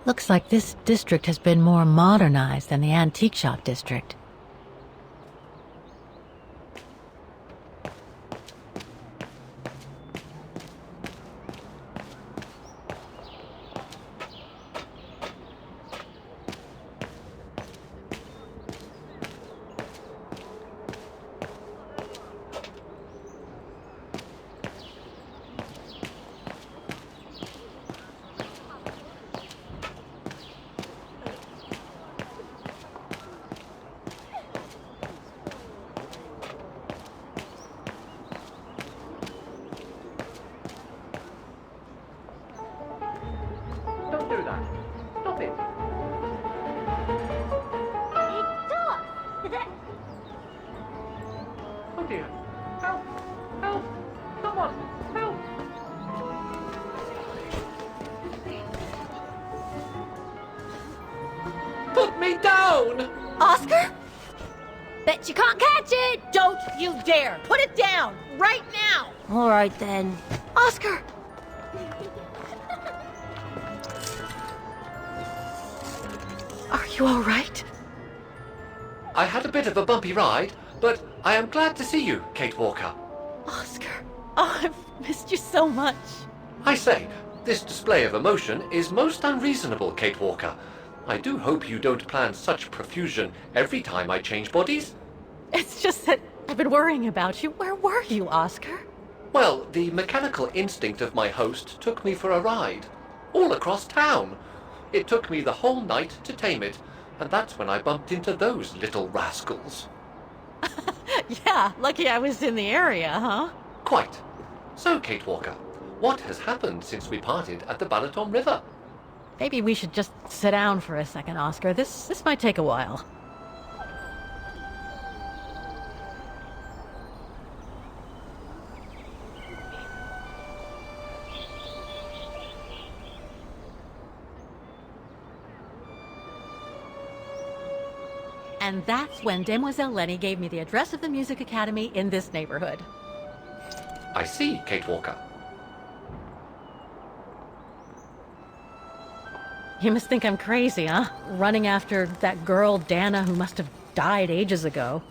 Looks like this district has been more modernized than the antique shop district. Oscar? Bet you can't catch it! Don't you dare! Put it down! Right now! All right, then. Oscar! Are you all right? I had a bit of a bumpy ride, but I am glad to see you, Kate Walker. Oscar, oh, I've missed you so much. I say, this display of emotion is most unreasonable, Kate Walker. I do hope you don't plan such profusion every time I change bodies. It's just that I've been worrying about you. Where were you, Oscar? Well, the mechanical instinct of my host took me for a ride, all across town. It took me the whole night to tame it, and that's when I bumped into those little rascals. Yeah, lucky I was in the area, huh? Quite. So, Kate Walker, what has happened since we parted at the Balaton River? Maybe we should just sit down for a second, Oscar. This might take a while. And that's when Demoiselle Lenny gave me the address of the Music Academy in this neighborhood. I see, Kate Walker. You must think I'm crazy, huh? Running after that girl, Dana, who must have died ages ago.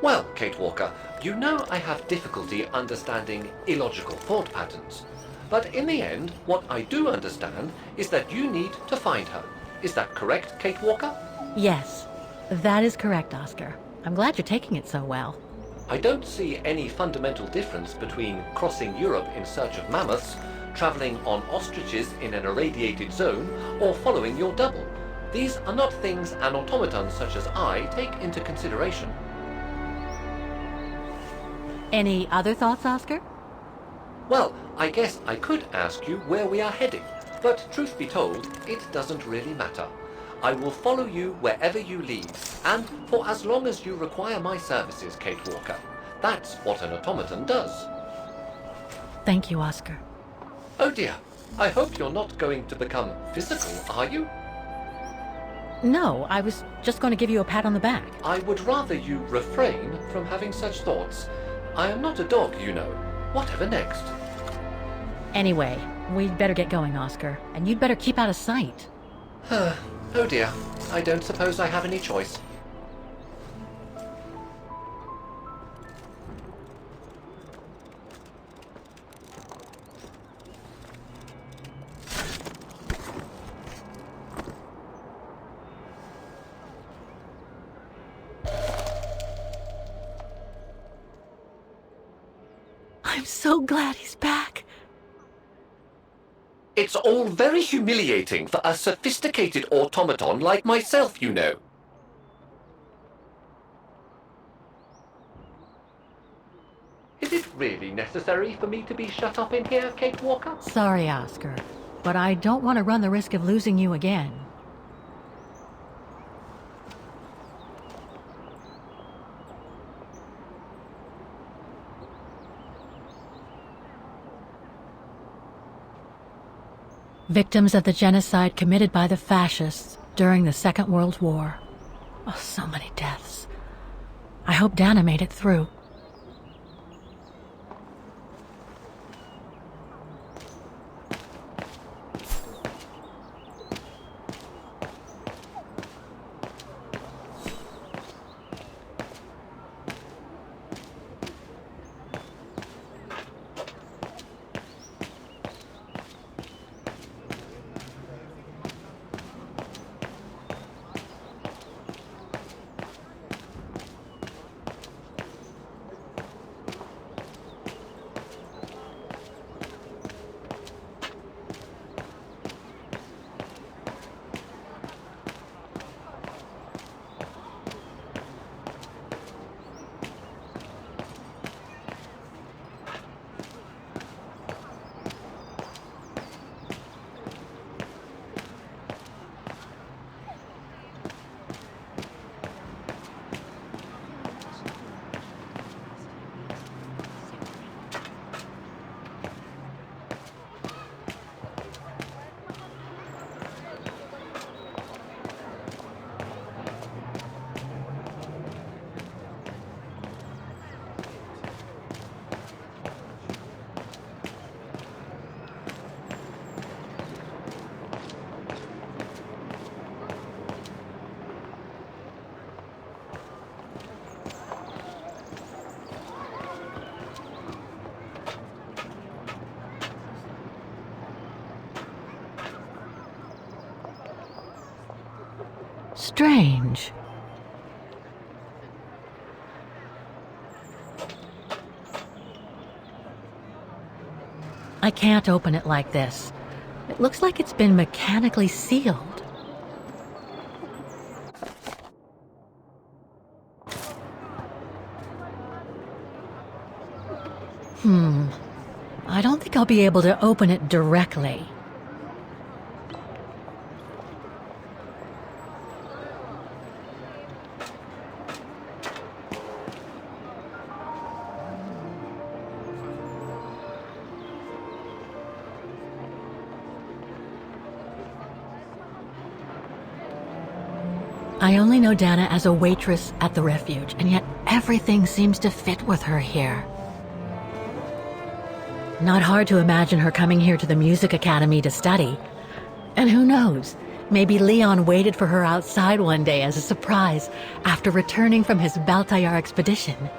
Well, Kate Walker, you know I have difficulty understanding illogical thought patterns. But in the end, what I do understand is that you need to find her. Is that correct, Kate Walker? Yes, that is correct, Oscar. I'm glad you're taking it so well. I don't see any fundamental difference between crossing Europe in search of mammoths, traveling on ostriches in an irradiated zone, or following your double. These are not things an automaton such as I take into consideration. Any other thoughts, Oscar? Well, I guess I could ask you where we are heading, but truth be told, it doesn't really matter. I will follow you wherever you lead, and for as long as you require my services, Kate Walker. That's what an automaton does. Thank you, Oscar. Oh dear, I hope you're not going to become physical, are you? No, I was just going to give you a pat on the back. I would rather you refrain from having such thoughts. I am not a dog, you know. Whatever next? Anyway, we'd better get going, Oscar, and you'd better keep out of sight. Oh dear, I don't suppose I have any choice. I'm so glad he's back. It's all very humiliating for a sophisticated automaton like myself, you know. Is it really necessary for me to be shut up in here, Kate Walker? Sorry, Oscar, but I don't want to run the risk of losing you again. Victims of the genocide committed by the fascists during the Second World War. Oh, so many deaths. I hope Dana made it through. Strange. I can't open it like this. It looks like it's been mechanically sealed. I don't think I'll be able to open it directly. I only know Dana as a waitress at the refuge, and yet everything seems to fit with her here. Not hard to imagine her coming here to the music academy to study. And who knows, maybe Leon waited for her outside one day as a surprise after returning from his Baltayar expedition.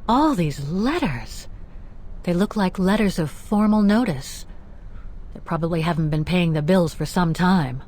All these letters. They look like letters of formal notice. They probably haven't been paying the bills for some time.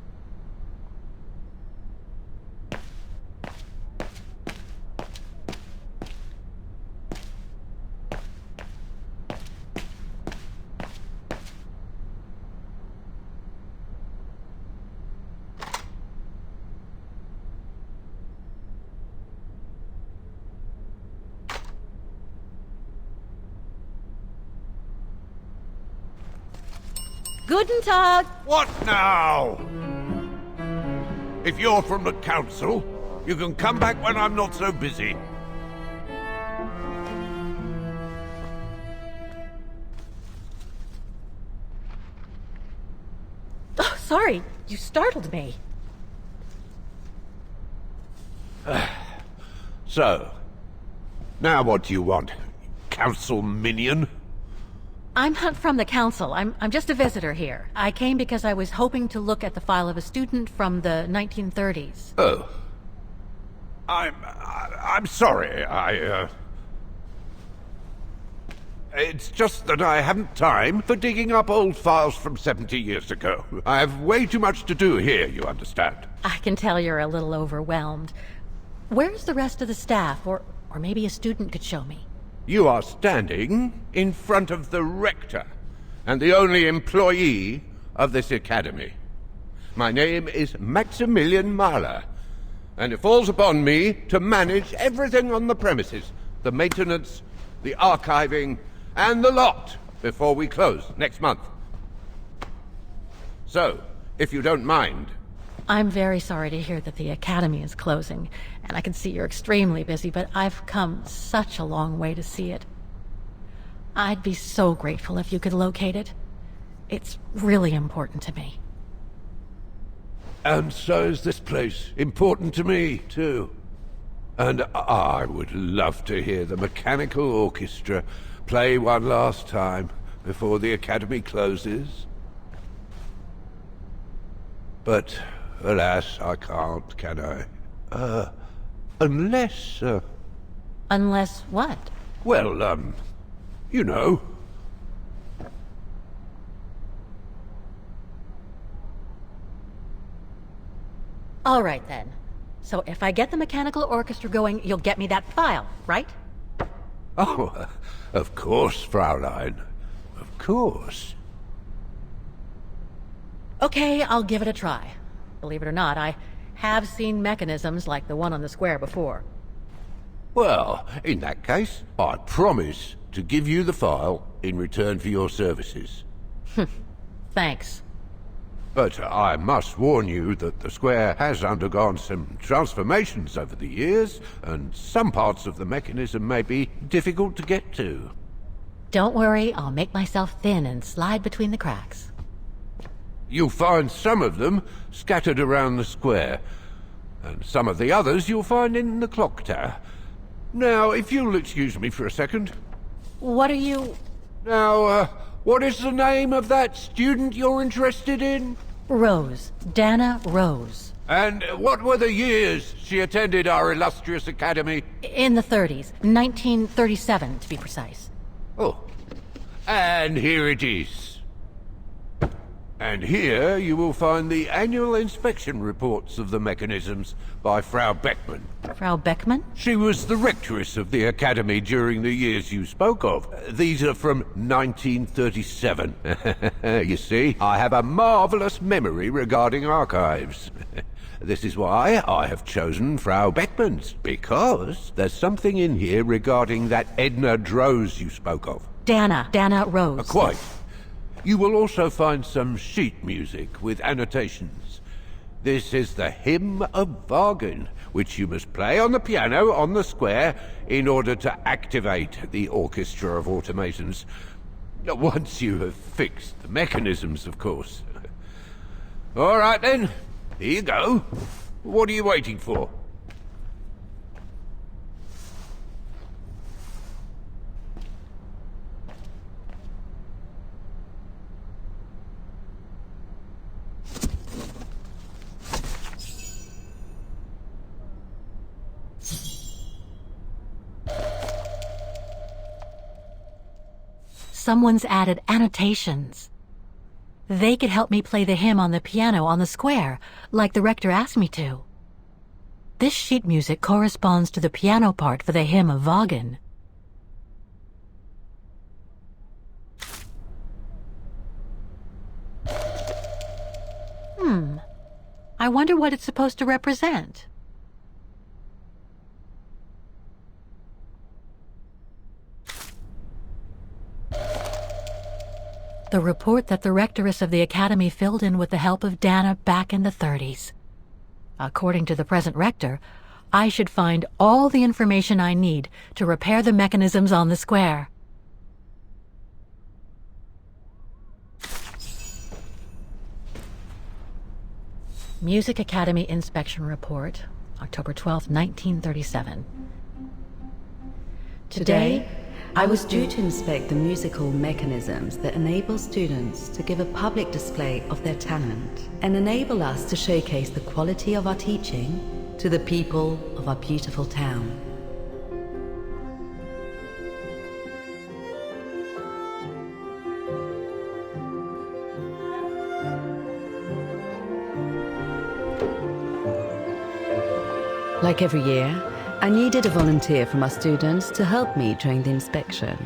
Guten Tag! What now? If you're from the council, you can come back when I'm not so busy. Oh, sorry. You startled me. So, now what do you want, council minion? I'm not from the council. I'm just a visitor here. I came because I was hoping to look at the file of a student from the 1930s. Oh. I'm sorry, It's just that I haven't time for digging up old files from 70 years ago. I have way too much to do here, you understand. I can tell you're a little overwhelmed. Where's the rest of the staff? Or maybe a student could show me. You are standing in front of the rector, and the only employee of this academy. My name is Maximilian Mahler, and it falls upon me to manage everything on the premises, the maintenance, the archiving, and the lot, before we close next month. So, if you don't mind, I'm very sorry to hear that the Academy is closing, and I can see you're extremely busy, but I've come such a long way to see it. I'd be so grateful if you could locate it. It's really important to me. And so is this place important to me, too. And I would love to hear the mechanical orchestra play one last time before the Academy closes. But, alas, I can't, can I? Unless, Unless what? well, you know. All right, then. So if I get the mechanical orchestra going, you'll get me that file, right? Oh, of course, Fraulein. Of course. Okay, I'll give it a try. Believe it or not, I have seen mechanisms like the one on the square before. Well, in that case, I promise to give you the file in return for your services. Thanks. But I must warn you that the square has undergone some transformations over the years, and some parts of the mechanism may be difficult to get to. Don't worry, I'll make myself thin and slide between the cracks. You'll find some of them scattered around the square, and some of the others you'll find in the clock tower. Now, if you'll excuse me for a second. What are you... Now, what is the name of that student you're interested in? Roze. Dana Roze. And what were the years she attended our illustrious academy? In the 30s. 1937, to be precise. Oh, and here it is. And here you will find the annual inspection reports of the mechanisms by Frau Beckmann. Frau Beckmann? She was the rectress of the academy during the years you spoke of. These are from 1937. You see, I have a marvelous memory regarding archives. This is why I have chosen Frau Beckmann's, because there's something in here regarding that Edna Roze you spoke of. Dana Roze. Quite. You will also find some sheet music with annotations. This is the Hymn of Vaghen, which you must play on the piano on the square in order to activate the orchestra of automatons. Once you have fixed the mechanisms, of course. All right then, here you go. What are you waiting for? Someone's added annotations. They could help me play the hymn on the piano on the square, like the rector asked me to. This sheet music corresponds to the piano part for the hymn of Vaghen. I wonder what it's supposed to represent. The report that the rectoress of the academy filled in with the help of Dana back in the 30s. According to the present rector, I should find all the information I need to repair the mechanisms on the square. Music Academy Inspection Report, October 12, 1937. Today, I was due to inspect the musical mechanisms that enable students to give a public display of their talent and enable us to showcase the quality of our teaching to the people of our beautiful town. Like every year, I needed a volunteer from our students to help me during the inspection,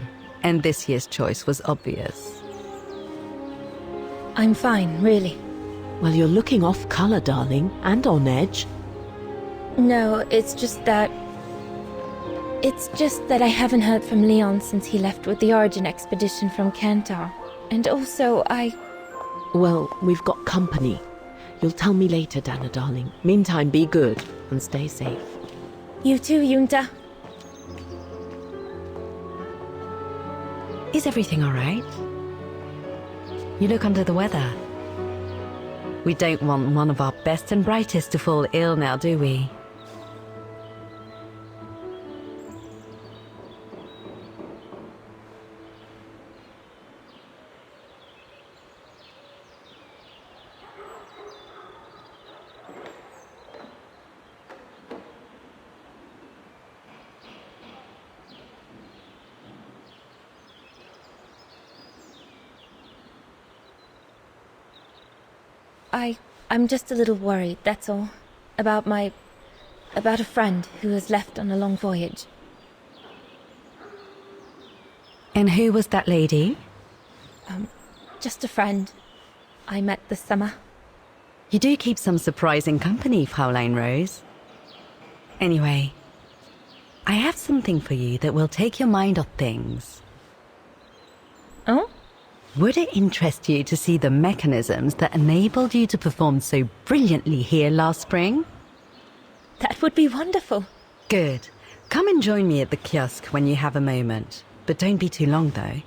and this year's choice was obvious. I'm fine, really. Well, you're looking off color, darling, and on edge. No, it's just that I haven't heard from Leon since he left with the Origin expedition from Kantar. And also, Well, we've got company. You'll tell me later, Dana, darling. Meantime, be good and stay safe. You too, Junta. Is everything all right? You look under the weather. We don't want one of our best and brightest to fall ill now, do we? I'm just a little worried, that's all. About a friend who has left on a long voyage. And who was that lady? Just a friend I met this summer. You do keep some surprising company, Fräulein Rose. Anyway, I have something for you that will take your mind off things. Oh? Would it interest you to see the mechanisms that enabled you to perform so brilliantly here last spring? That would be wonderful. Good. Come and join me at the kiosk when you have a moment. But don't be too long, though.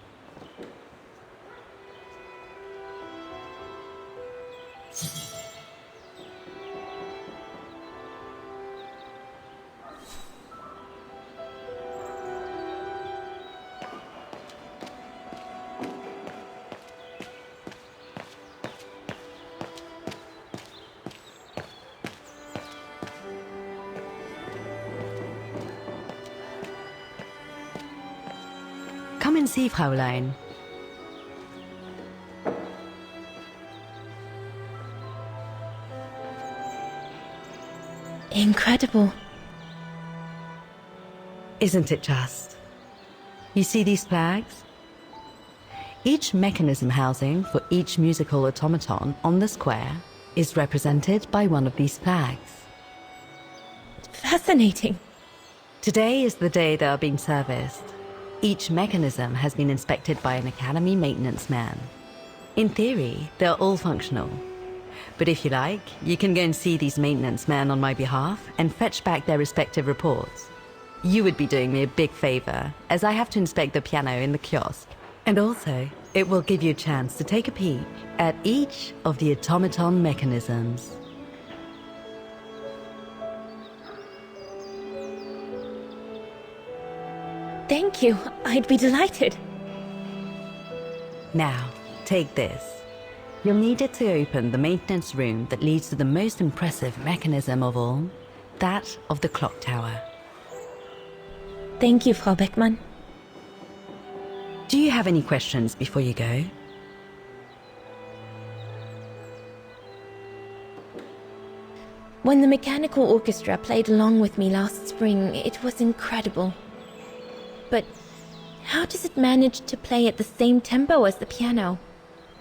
Come and see, Fräulein. Incredible. Isn't it just? You see these flags? Each mechanism housing for each musical automaton on the square is represented by one of these flags. Fascinating. Today is the day they are being serviced. Each mechanism has been inspected by an Academy maintenance man. In theory, they're all functional. But if you like, you can go and see these maintenance men on my behalf and fetch back their respective reports. You would be doing me a big favor, as I have to inspect the piano in the kiosk. And also, it will give you a chance to take a peek at each of the automaton mechanisms. Thank you. I'd be delighted. Now, take this. You'll need it to open the maintenance room that leads to the most impressive mechanism of all, that of the clock tower. Thank you, Frau Beckmann. Do you have any questions before you go? When the mechanical orchestra played along with me last spring, it was incredible. But how does it manage to play at the same tempo as the piano?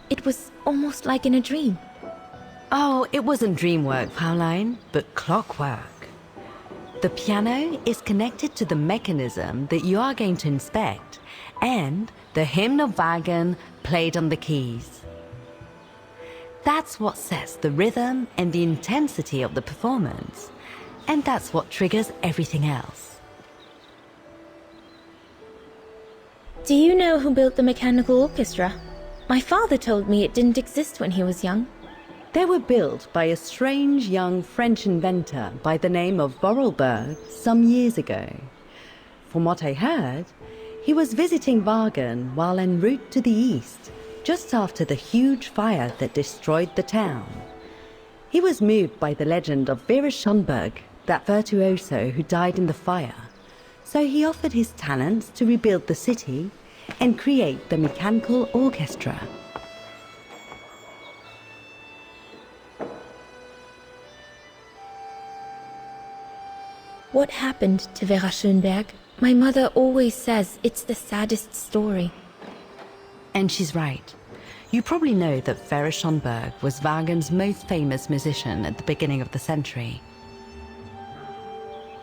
It was almost like in a dream. Oh, it wasn't dream work, Fräulein, but clockwork. The piano is connected to the mechanism that you are going to inspect, and the hymn of Vaghen played on the keys. That's what sets the rhythm and the intensity of the performance, and that's what triggers everything else. Do you know who built the mechanical orchestra? My father told me it didn't exist when he was young. They were built by a strange young French inventor by the name of Vorarlberg some years ago. From what I heard, he was visiting Vaghen while en route to the east, just after the huge fire that destroyed the town. He was moved by the legend of Vera Schönberg, that virtuoso who died in the fire. So he offered his talents to rebuild the city and create the mechanical orchestra. What happened to Vera Schönberg? My mother always says it's the saddest story. And she's right. You probably know that Vera Schönberg was Waghen's most famous musician at the beginning of the century.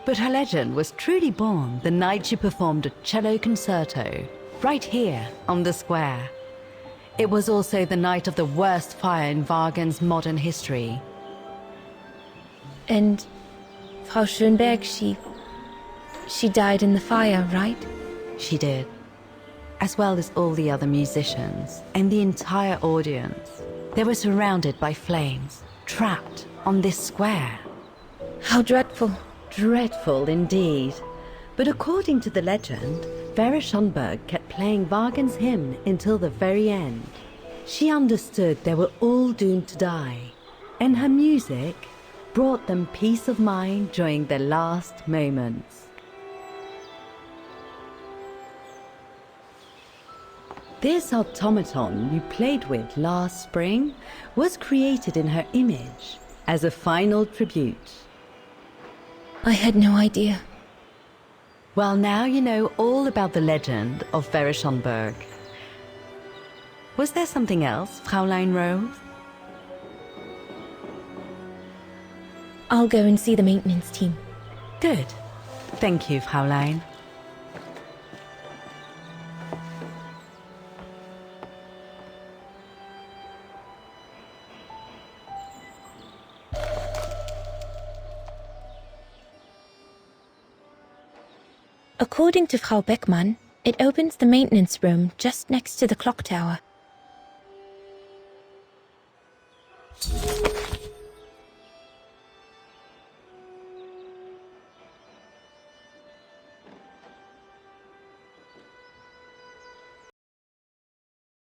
But her legend was truly born the night she performed a cello concerto, right here on the square. It was also the night of the worst fire in Waghen's modern history, And Frau Schönberg, she died in the fire, right? She did. As well as all the other musicians and the entire audience. They were surrounded by flames, trapped on this square. How dreadful. Dreadful indeed. But according to the legend, Vera Schönberg kept playing Waghen's hymn until the very end. She understood they were all doomed to die, and her music brought them peace of mind during their last moments. This automaton you played with last spring was created in her image as a final tribute. I had no idea. Well, now you know all about the legend of Vera Schönberg. Was there something else, Fräulein Roze? I'll go and see the maintenance team. Good. Thank you, Fräulein. According to Frau Beckmann, it opens the maintenance room just next to the clock tower.